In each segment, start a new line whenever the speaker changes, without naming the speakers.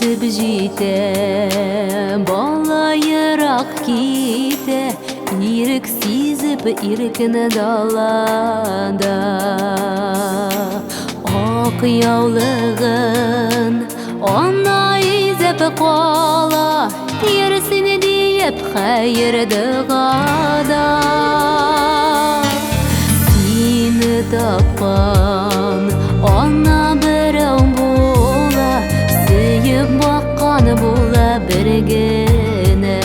өтіп жете, бала йырақ кете, ирік сезіп иркіні далада. Ақ яулығын ona izеп қала, ерсіне дейіп қайыр дұғада. Сені тапқан ona бірің бола, сүйіп баққан бола біргіне.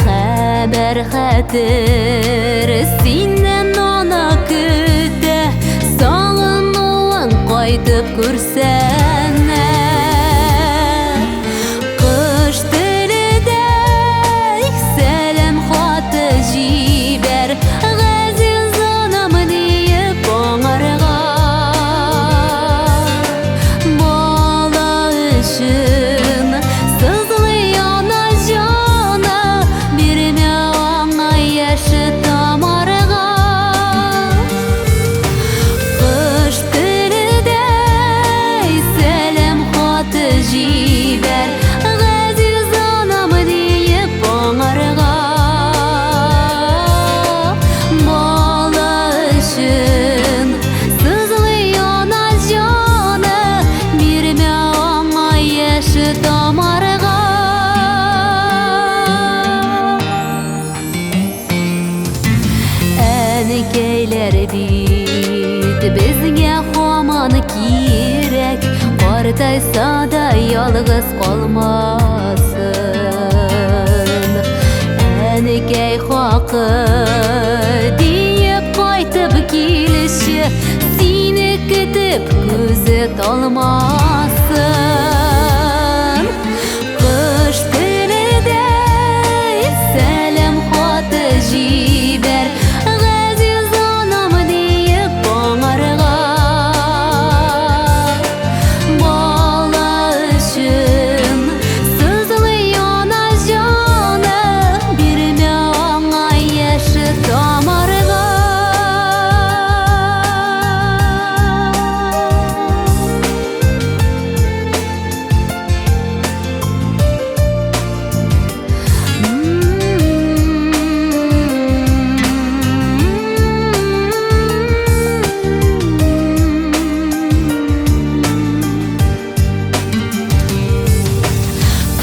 Хәбәр хәтір сенен ona күтті, сағынуын қайтып көрсәне. Қыш тілідей сәлем хаты жибер, ғазиз анам дейіп оңарға. Бала үшін сызлы ана жаны, берме аңа яшы тамарға. Қыш тілідей сәлем хаты жибер, ғазиз анам дейіп оңарға. Бала үшін сызлы ана жаны, берме аңа яшы тамарға. Әнекейлер бит бізге хаман керек, қартайса да ялғыз қалмасын. Әнекей хақы дейіп қайтып келші, сені күтіп көзі талмасын. Қыш тілідей сәлем хаты жибер, ғазиз анам дейіп оңарға. Бала үшін сызлы ана жаны, берме аңа яшы тамарға.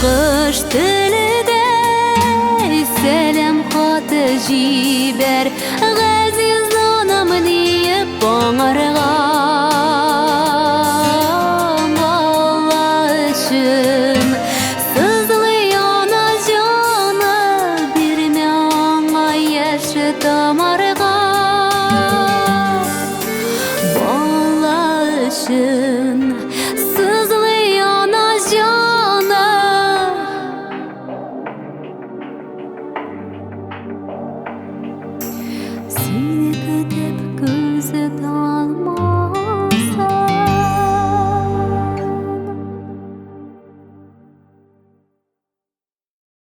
Қыш тілідей сәлем хаты жибер, ғазиз анам дейіп оңарға.